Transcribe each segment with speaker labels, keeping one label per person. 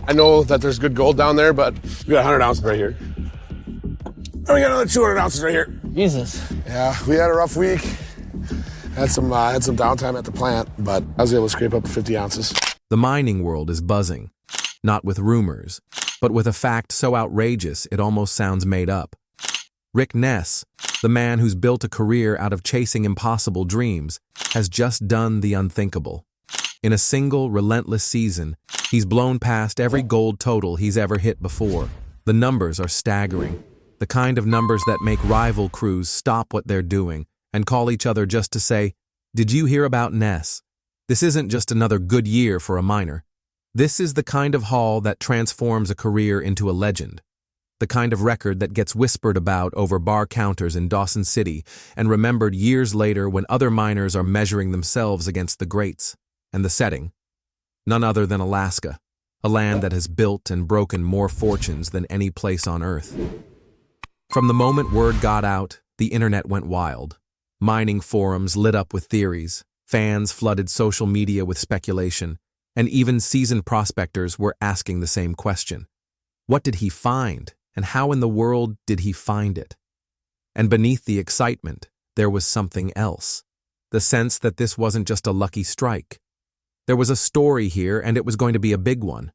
Speaker 1: I know that there's good gold down there, but we got 100 ounces right here. And we got another 200 ounces right here.
Speaker 2: Jesus.
Speaker 1: Yeah, we had a rough week. Had some downtime at the plant, but I was able to scrape up 50 ounces.
Speaker 3: The mining world is buzzing, not with rumors, but with a fact so outrageous it almost sounds made up. Rick Ness, the man who's built a career out of chasing impossible dreams, has just done the unthinkable. In a single, relentless season, he's blown past every gold total he's ever hit before. The numbers are staggering, the kind of numbers that make rival crews stop what they're doing and call each other just to say, "Did you hear about Ness?" This isn't just another good year for a miner. This is the kind of haul that transforms a career into a legend. The kind of record that gets whispered about over bar counters in Dawson City and remembered years later when other miners are measuring themselves against the greats. And the setting? None other than Alaska, a land that has built and broken more fortunes than any place on Earth. From the moment word got out, the internet went wild. Mining forums lit up with theories, fans flooded social media with speculation, and even seasoned prospectors were asking the same question. What did he find, and how in the world did he find it? And beneath the excitement, there was something else. The sense that this wasn't just a lucky strike. There was a story here, and it was going to be a big one.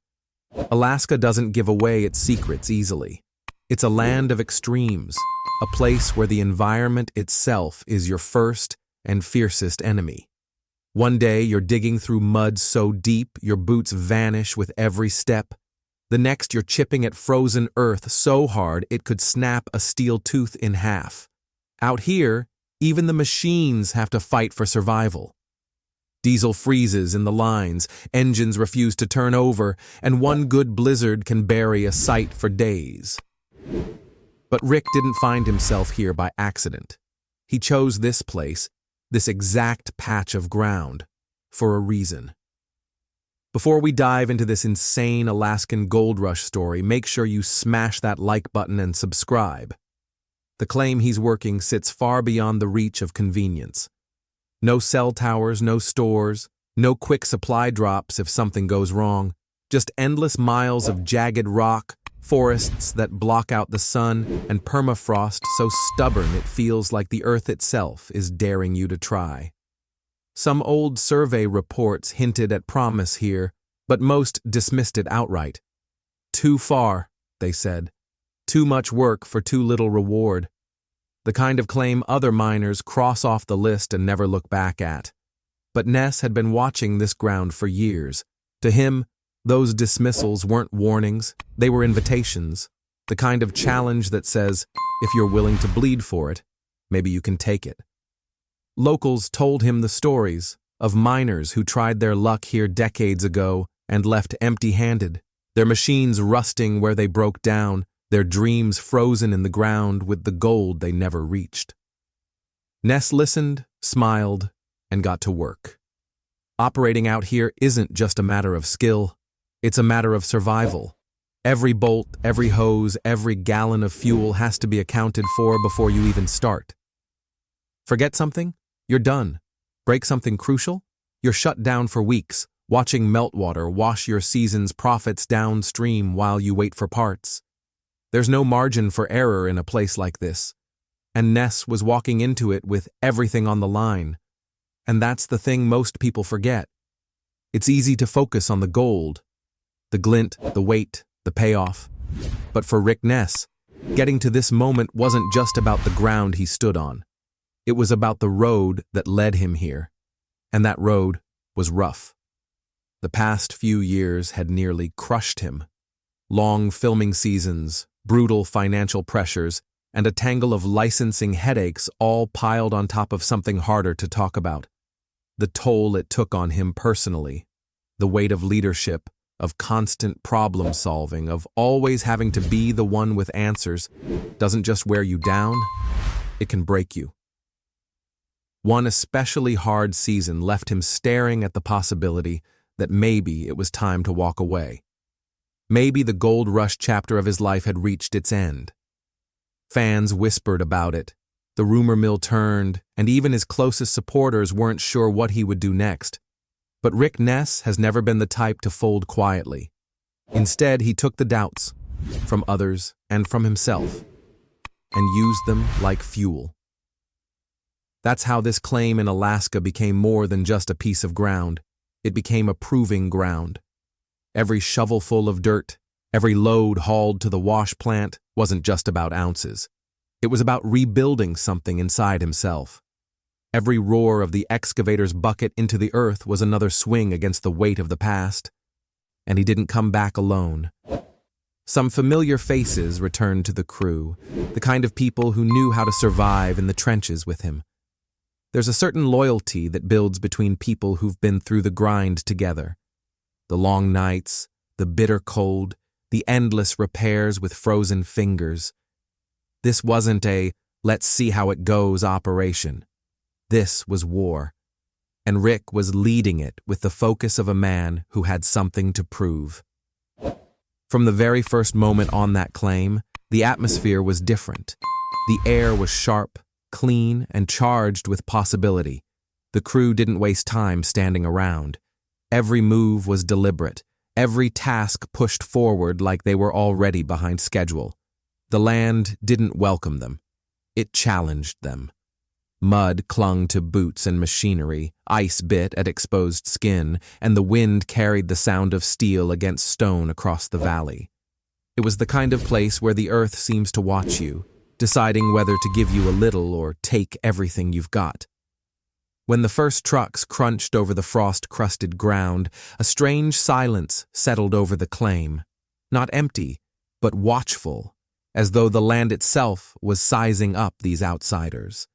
Speaker 3: Alaska doesn't give away its secrets easily. It's a land of extremes, a place where the environment itself is your first and fiercest enemy. One day you're digging through mud so deep your boots vanish with every step. The next you're chipping at frozen earth so hard it could snap a steel tooth in half. Out here, even the machines have to fight for survival. Diesel freezes in the lines, engines refuse to turn over, and one good blizzard can bury a site for days. But Rick didn't find himself here by accident. He chose this place, this exact patch of ground, for a reason. Before we dive into this insane Alaskan gold rush story, make sure you smash that like button and subscribe. The claim he's working sits far beyond the reach of convenience. No cell towers, no stores, no quick supply drops if something goes wrong, just endless miles of jagged rock, forests that block out the sun, and permafrost so stubborn it feels like the earth itself is daring you to try. Some old survey reports hinted at promise here, but most dismissed it outright. Too far, they said. Too much work for too little reward. The kind of claim other miners cross off the list and never look back at. But Ness had been watching this ground for years. To him, those dismissals weren't warnings, they were invitations. The kind of challenge that says, if you're willing to bleed for it, maybe you can take it. Locals told him the stories of miners who tried their luck here decades ago and left empty-handed, their machines rusting where they broke down, their dreams frozen in the ground with the gold they never reached. Ness listened, smiled, and got to work. Operating out here isn't just a matter of skill, it's a matter of survival. Every bolt, every hose, every gallon of fuel has to be accounted for before you even start. Forget something? You're done. Break something crucial? You're shut down for weeks, watching meltwater wash your season's profits downstream while you wait for parts. There's no margin for error in a place like this, and Ness was walking into it with everything on the line. And that's the thing most people forget. It's easy to focus on the gold, the glint, the weight, the payoff. But for Rick Ness, getting to this moment wasn't just about the ground he stood on. It was about the road that led him here, and that road was rough. The past few years had nearly crushed him. Long filming seasons, brutal financial pressures, and a tangle of licensing headaches all piled on top of something harder to talk about. The toll it took on him personally, the weight of leadership, of constant problem solving, of always having to be the one with answers, doesn't just wear you down, it can break you. One especially hard season left him staring at the possibility that maybe it was time to walk away. Maybe the gold rush chapter of his life had reached its end. Fans whispered about it, the rumor mill turned, and even his closest supporters weren't sure what he would do next. But Rick Ness has never been the type to fold quietly. Instead, he took the doubts from others and from himself and used them like fuel. That's how this claim in Alaska became more than just a piece of ground. It became a proving ground. Every shovelful of dirt, every load hauled to the wash plant wasn't just about ounces. It was about rebuilding something inside himself. Every roar of the excavator's bucket into the earth was another swing against the weight of the past. And he didn't come back alone. Some familiar faces returned to the crew, the kind of people who knew how to survive in the trenches with him. There's a certain loyalty that builds between people who've been through the grind together. The long nights, the bitter cold, the endless repairs with frozen fingers. This wasn't a let's see how it goes operation. This was war. And Rick was leading it with the focus of a man who had something to prove. From the very first moment on that claim, the atmosphere was different. The air was sharp, clean, and charged with possibility. The crew didn't waste time standing around. Every move was deliberate, every task pushed forward like they were already behind schedule. The land didn't welcome them. It challenged them. Mud clung to boots and machinery, ice bit at exposed skin, and the wind carried the sound of steel against stone across the valley. It was the kind of place where the earth seems to watch you, deciding whether to give you a little or take everything you've got. When the first trucks crunched over the frost-crusted ground, a strange silence settled over the claim, not empty, but watchful, as though the land itself was sizing up these outsiders.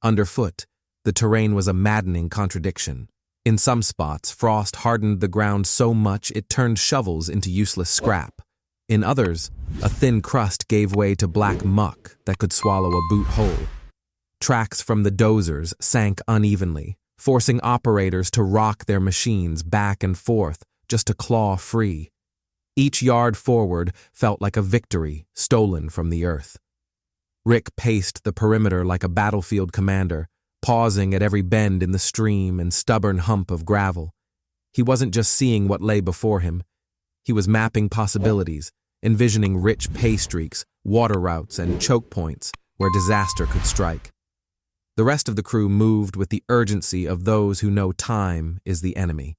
Speaker 3: Underfoot, the terrain was a maddening contradiction. In some spots, frost hardened the ground so much it turned shovels into useless scrap. In others, a thin crust gave way to black muck that could swallow a boot whole. Tracks from the dozers sank unevenly, forcing operators to rock their machines back and forth just to claw free. Each yard forward felt like a victory stolen from the earth. Rick paced the perimeter like a battlefield commander, pausing at every bend in the stream and stubborn hump of gravel. He wasn't just seeing what lay before him. He was mapping possibilities, envisioning rich pay streaks, water routes, and choke points where disaster could strike. The rest of the crew moved with the urgency of those who know time is the enemy.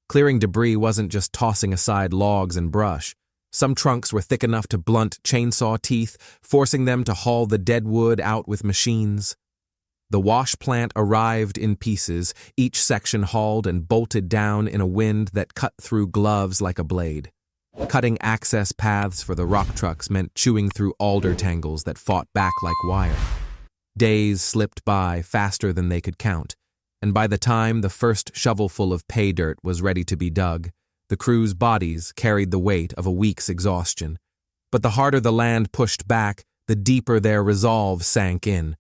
Speaker 3: Clearing debris wasn't just tossing aside logs and brush. Some trunks were thick enough to blunt chainsaw teeth, forcing them to haul the dead wood out with machines. The wash plant arrived in pieces, each section hauled and bolted down in a wind that cut through gloves like a blade. Cutting access paths for the rock trucks meant chewing through alder tangles that fought back like wire. Days slipped by faster than they could count, and by the time the first shovelful of pay dirt was ready to be dug, the crew's bodies carried the weight of a week's exhaustion. But the harder the land pushed back, the deeper their resolve sank in.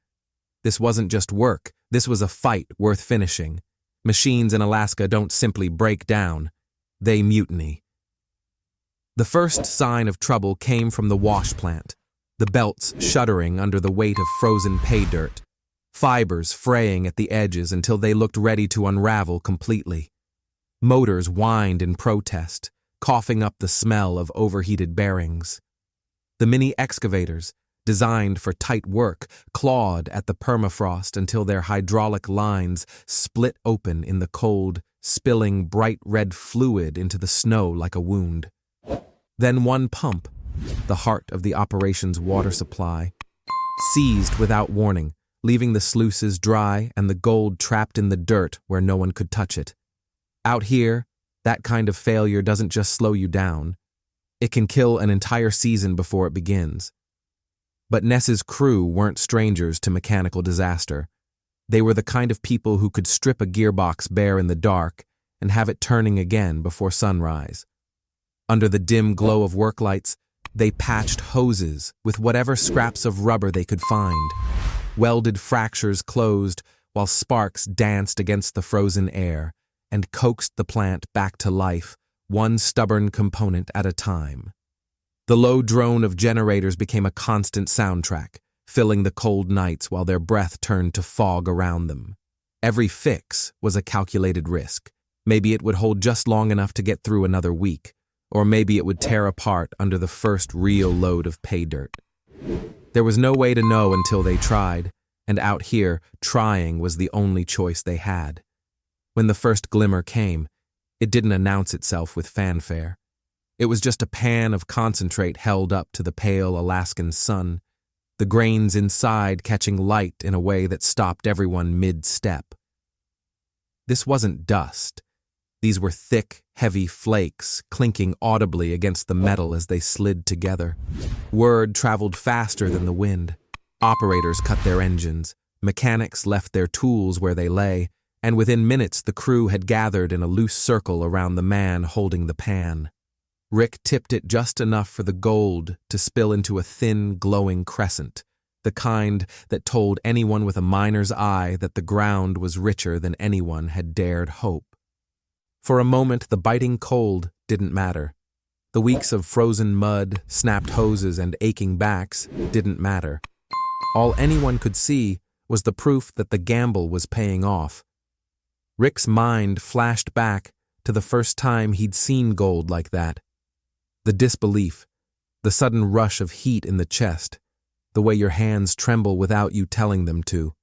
Speaker 3: This wasn't just work, this was a fight worth finishing. Machines in Alaska don't simply break down, they mutiny. The first sign of trouble came from the wash plant, the belts shuddering under the weight of frozen pay dirt, fibers fraying at the edges until they looked ready to unravel completely. Motors whined in protest, coughing up the smell of overheated bearings. The mini excavators, designed for tight work, clawed at the permafrost until their hydraulic lines split open in the cold, spilling bright red fluid into the snow like a wound. Then one pump, the heart of the operation's water supply, seized without warning, leaving the sluices dry and the gold trapped in the dirt where no one could touch it. Out here, that kind of failure doesn't just slow you down. It can kill an entire season before it begins. But Ness's crew weren't strangers to mechanical disaster. They were the kind of people who could strip a gearbox bare in the dark and have it turning again before sunrise. Under the dim glow of work lights, they patched hoses with whatever scraps of rubber they could find. Welded fractures closed while sparks danced against the frozen air and coaxed the plant back to life, one stubborn component at a time. The low drone of generators became a constant soundtrack, filling the cold nights while their breath turned to fog around them. Every fix was a calculated risk. Maybe it would hold just long enough to get through another week, or maybe it would tear apart under the first real load of pay dirt. There was no way to know until they tried, and out here, trying was the only choice they had. When the first glimmer came, it didn't announce itself with fanfare. It was just a pan of concentrate held up to the pale Alaskan sun, the grains inside catching light in a way that stopped everyone mid-step. This wasn't dust. These were thick, heavy flakes, clinking audibly against the metal as they slid together. Word traveled faster than the wind. Operators cut their engines, mechanics left their tools where they lay, and within minutes the crew had gathered in a loose circle around the man holding the pan. Rick tipped it just enough for the gold to spill into a thin, glowing crescent, the kind that told anyone with a miner's eye that the ground was richer than anyone had dared hope. For a moment, the biting cold didn't matter. The weeks of frozen mud, snapped hoses, and aching backs didn't matter. All anyone could see was the proof that the gamble was paying off. Rick's mind flashed back to the first time he'd seen gold like that. The disbelief, the sudden rush of heat in the chest, the way your hands tremble without you telling them to.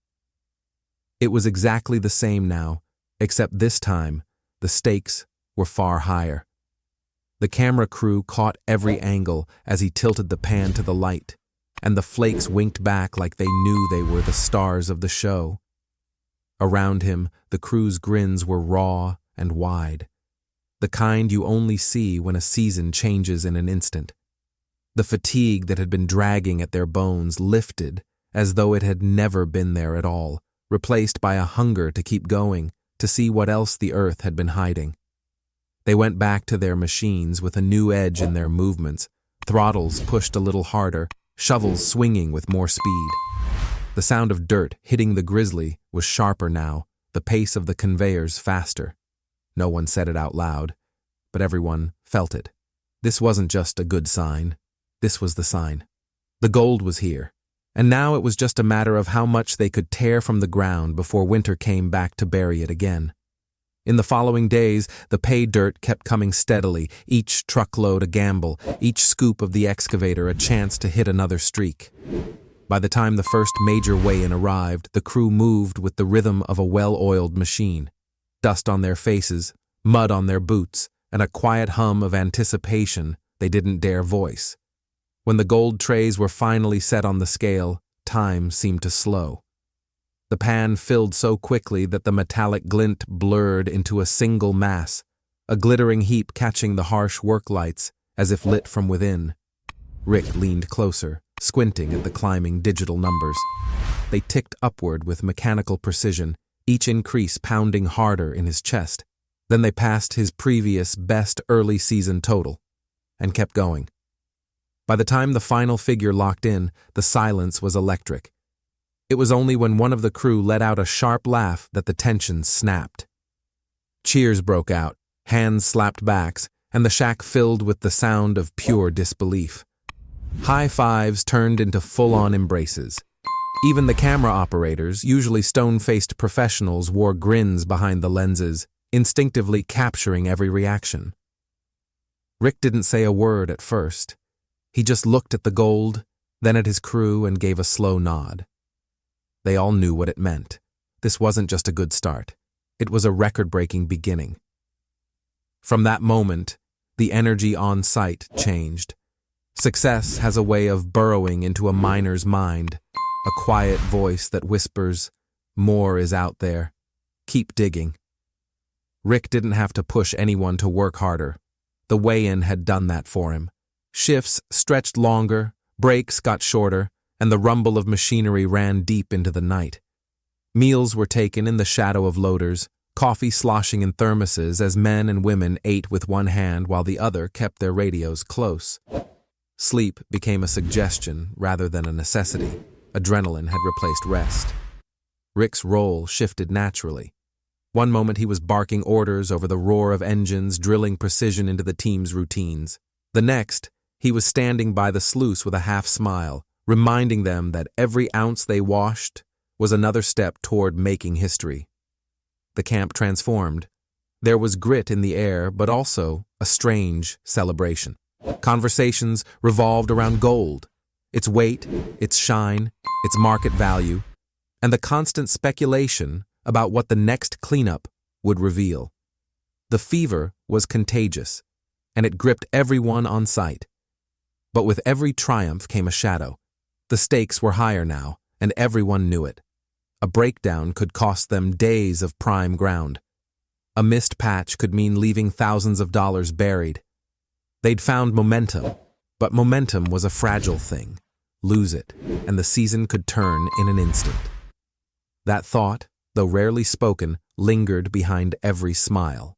Speaker 3: It was exactly the same now, except this time, the stakes were far higher. The camera crew caught every angle as he tilted the pan to the light, and the flakes winked back like they knew they were the stars of the show. Around him, the crew's grins were raw and wide, the kind you only see when a season changes in an instant. The fatigue that had been dragging at their bones lifted as though it had never been there at all, replaced by a hunger to keep going, to see what else the earth had been hiding. They went back to their machines with a new edge in their movements, throttles pushed a little harder, shovels swinging with more speed. The sound of dirt hitting the grizzly was sharper now, the pace of the conveyors faster. No one said it out loud, but everyone felt it. This wasn't just a good sign. This was the sign. The gold was here, and now it was just a matter of how much they could tear from the ground before winter came back to bury it again. In the following days, the pay dirt kept coming steadily, each truckload a gamble, each scoop of the excavator a chance to hit another streak. By the time the first major weigh-in arrived, the crew moved with the rhythm of a well-oiled machine. Dust on their faces, mud on their boots, and a quiet hum of anticipation they didn't dare voice. When the gold trays were finally set on the scale, time seemed to slow. The pan filled so quickly that the metallic glint blurred into a single mass, a glittering heap catching the harsh work lights as if lit from within. Rick leaned closer, squinting at the climbing digital numbers. They ticked upward with mechanical precision, each increase pounding harder in his chest. Then they passed his previous best early season total, and kept going. By the time the final figure locked in, the silence was electric. It was only when one of the crew let out a sharp laugh that the tension snapped. Cheers broke out, hands slapped backs, and the shack filled with the sound of pure disbelief. High fives turned into full-on embraces. Even the camera operators, usually stone-faced professionals, wore grins behind the lenses, instinctively capturing every reaction. Rick didn't say a word at first. He just looked at the gold, then at his crew, and gave a slow nod. They all knew what it meant. This wasn't just a good start. It was a record-breaking beginning. From that moment, the energy on site changed. Success has a way of burrowing into a miner's mind, a quiet voice that whispers, "More is out there. Keep digging." Rick didn't have to push anyone to work harder. The weigh-in had done that for him. Shifts stretched longer, breaks got shorter, and the rumble of machinery ran deep into the night. Meals were taken in the shadow of loaders, coffee sloshing in thermoses as men and women ate with one hand while the other kept their radios close. Sleep became a suggestion rather than a necessity. Adrenaline had replaced rest. Rick's role shifted naturally. One moment he was barking orders over the roar of engines, drilling precision into the team's routines. The next, he was standing by the sluice with a half smile, reminding them that every ounce they washed was another step toward making history. The camp transformed. There was grit in the air, but also a a strange celebration. Conversations revolved around gold, its weight, its shine, its market value, and the constant speculation about what the next cleanup would reveal. The fever was contagious, and it gripped everyone on sight. But with every triumph came a shadow. The stakes were higher now, and everyone knew it. A breakdown could cost them days of prime ground. A missed patch could mean leaving thousands of dollars buried. They'd found momentum, but momentum was a fragile thing. Lose it, and the season could turn in an instant. That thought, though rarely spoken, lingered behind every smile.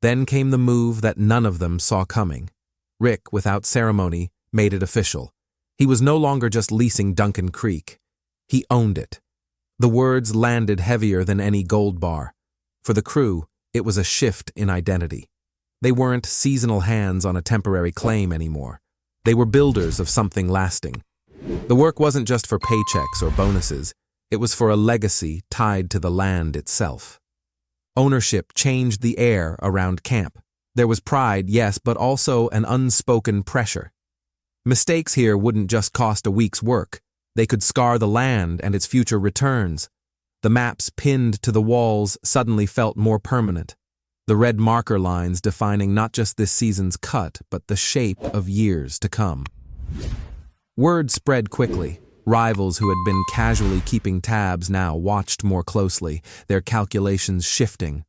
Speaker 3: Then came the move that none of them saw coming. Rick, without ceremony, made it official. He was no longer just leasing Duncan Creek. He owned it. The words landed heavier than any gold bar. For the crew, it was a shift in identity. They weren't seasonal hands on a temporary claim anymore. They were builders of something lasting. The work wasn't just for paychecks or bonuses. It was for a legacy tied to the land itself. Ownership changed the air around camp. There was pride, yes, but also an unspoken pressure. Mistakes here wouldn't just cost a week's work. They could scar the land and its future returns. The maps pinned to the walls suddenly felt more permanent. The red marker lines defining not just this season's cut, but the shape of years to come. Word spread quickly. Rivals who had been casually keeping tabs now watched more closely, their calculations shifting.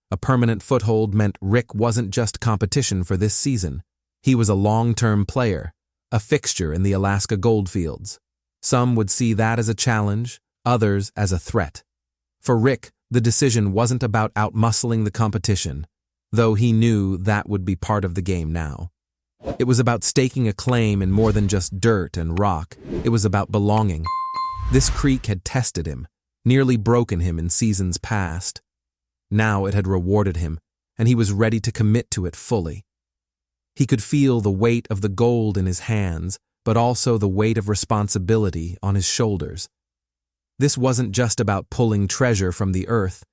Speaker 3: A permanent foothold meant Rick wasn't just competition for this season. He was a long-term player, a fixture in the Alaska goldfields. Some would see that as a challenge, others as a threat. For Rick, the decision wasn't about outmuscling the competition, though he knew that would be part of the game now. It was about staking a claim in more than just dirt and rock. It was about belonging. This creek had tested him, nearly broken him in seasons past. Now it had rewarded him, and he was ready to commit to it fully. He could feel the weight of the gold in his hands, but also the weight of responsibility on his shoulders. This wasn't just about pulling treasure from the earth.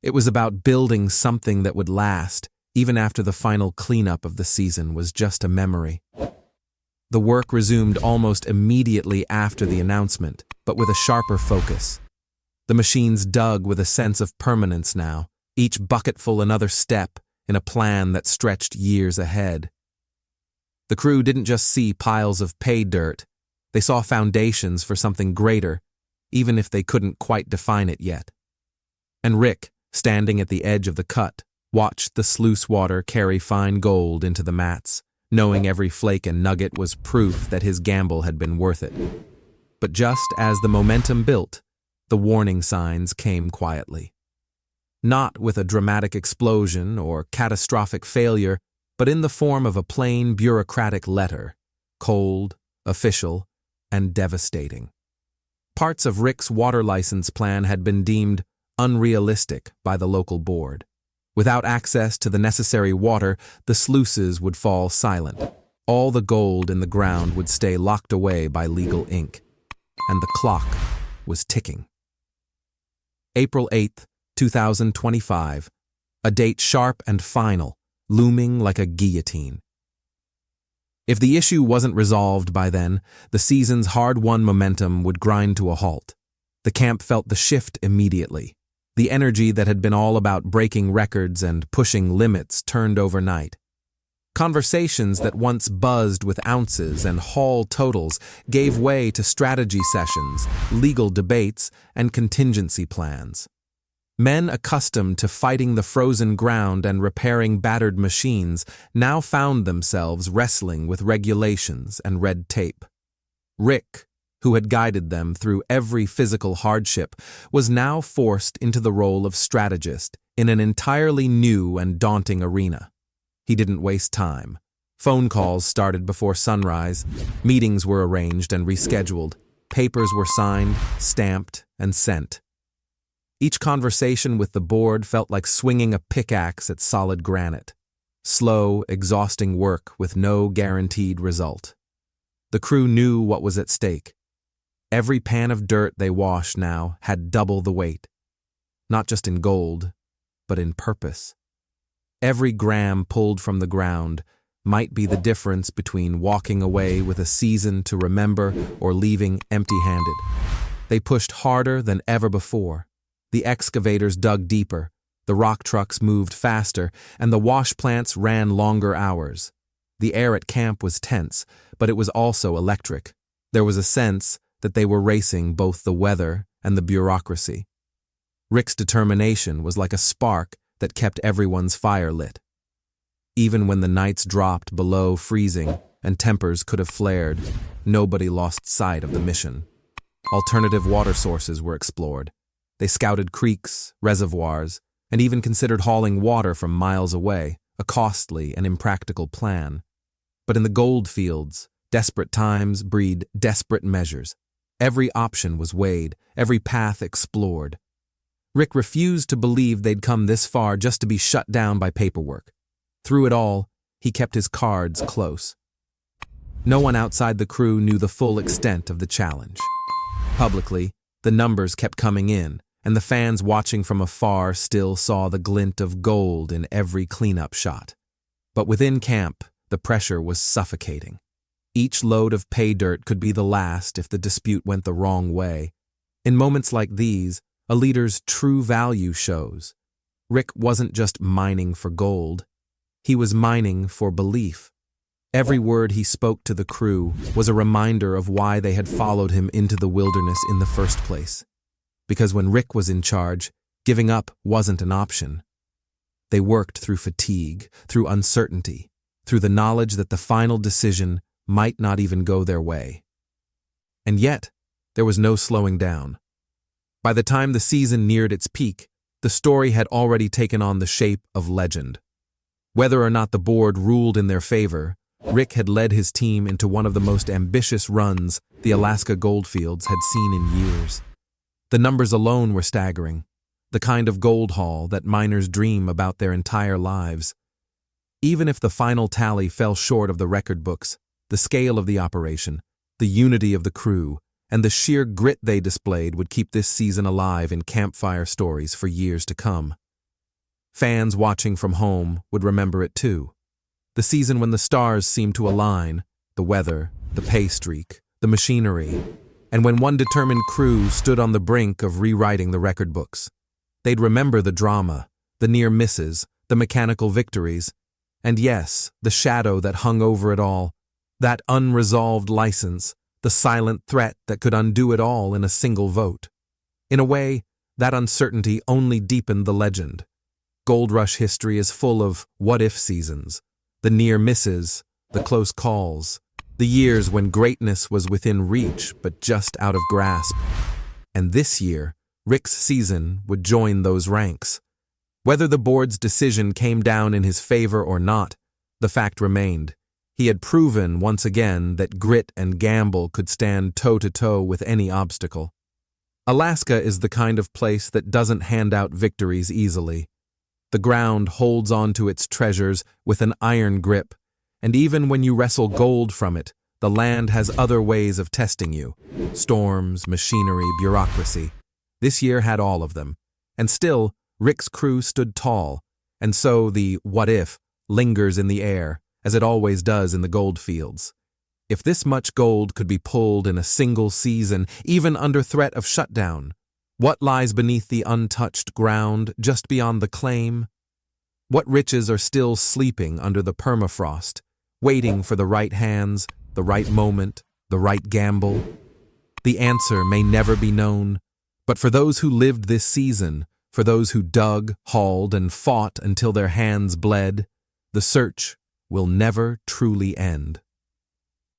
Speaker 3: It was about building something that would last, even after the final cleanup of the season was just a memory. The work resumed almost immediately after the announcement, but with a sharper focus. The machines dug with a sense of permanence now, each bucketful another step in a plan that stretched years ahead. The crew didn't just see piles of pay dirt. They saw foundations for something greater, even if they couldn't quite define it yet. And Rick, standing at the edge of the cut, watched the sluice water carry fine gold into the mats, knowing every flake and nugget was proof that his gamble had been worth it. But just as the momentum built, the warning signs came quietly. Not with a dramatic explosion or catastrophic failure, but in the form of a plain bureaucratic letter, cold, official, and devastating. Parts of Rick's water license plan had been deemed unrealistic by the local board. Without access to the necessary water, the sluices would fall silent. All the gold in the ground would stay locked away by legal ink. And the clock was ticking. April 8th, 2025. A date sharp and final, looming like a guillotine. If the issue wasn't resolved by then, the season's hard-won momentum would grind to a halt. The camp felt the shift immediately. The energy that had been all about breaking records and pushing limits turned overnight. Conversations that once buzzed with ounces and haul totals gave way to strategy sessions, legal debates, and contingency plans. Men accustomed to fighting the frozen ground and repairing battered machines now found themselves wrestling with regulations and red tape. Rick, who had guided them through every physical hardship, was now forced into the role of strategist in an entirely new and daunting arena. He didn't waste time. Phone calls started before sunrise, meetings were arranged and rescheduled, papers were signed, stamped, and sent. Each conversation with the board felt like swinging a pickaxe at solid granite. Slow, exhausting work with no guaranteed result. The crew knew what was at stake. Every pan of dirt they washed now had double the weight. Not just in gold, but in purpose. Every gram pulled from the ground might be the difference between walking away with a season to remember or leaving empty-handed. They pushed harder than ever before. The excavators dug deeper, the rock trucks moved faster, and the wash plants ran longer hours. The air at camp was tense, but it was also electric. There was a sense that they were racing both the weather and the bureaucracy. Rick's determination was like a spark that kept everyone's fire lit. Even when the nights dropped below freezing and tempers could have flared, nobody lost sight of the mission. Alternative water sources were explored. They scouted creeks, reservoirs, and even considered hauling water from miles away, a costly and impractical plan. But in the gold fields, desperate times breed desperate measures. Every option was weighed, every path explored. Rick refused to believe they'd come this far just to be shut down by paperwork. Through it all, he kept his cards close. No one outside the crew knew the full extent of the challenge. Publicly, the numbers kept coming in, and the fans watching from afar still saw the glint of gold in every cleanup shot. But within camp, the pressure was suffocating. Each load of pay dirt could be the last if the dispute went the wrong way. In moments like these, a leader's true value shows. Rick wasn't just mining for gold. He was mining for belief. Every word he spoke to the crew was a reminder of why they had followed him into the wilderness in the first place. Because when Rick was in charge, giving up wasn't an option. They worked through fatigue, through uncertainty, through the knowledge that the final decision might not even go their way. And yet, there was no slowing down. By the time the season neared its peak, the story had already taken on the shape of legend. Whether or not the board ruled in their favor, Rick had led his team into one of the most ambitious runs the Alaska goldfields had seen in years. The numbers alone were staggering, the kind of gold haul that miners dream about their entire lives. Even if the final tally fell short of the record books, the scale of the operation, the unity of the crew, and the sheer grit they displayed would keep this season alive in campfire stories for years to come. Fans watching from home would remember it too. The season when the stars seemed to align, the weather, the pay streak, the machinery, and when one determined crew stood on the brink of rewriting the record books. They'd remember the drama, the near misses, the mechanical victories, and yes, the shadow that hung over it all, that unresolved license, the silent threat that could undo it all in a single vote. In a way, that uncertainty only deepened the legend. Gold Rush history is full of what-if seasons, the near misses, the close calls, the years when greatness was within reach but just out of grasp. And this year, Rick's season would join those ranks. Whether the board's decision came down in his favor or not, the fact remained. He had proven once again that grit and gamble could stand toe-to-toe with any obstacle. Alaska is the kind of place that doesn't hand out victories easily. The ground holds on to its treasures with an iron grip, and even when you wrestle gold from it, the land has other ways of testing you. Storms, machinery, bureaucracy. This year had all of them. And still, Rick's crew stood tall, and so the what-if lingers in the air, as it always does in the gold fields. If this much gold could be pulled in a single season, even under threat of shutdown, what lies beneath the untouched ground, just beyond the claim? What riches are still sleeping under the permafrost, waiting for the right hands, the right moment, the right gamble? The answer may never be known, but for those who lived this season, for those who dug, hauled, and fought until their hands bled, the search will never truly end.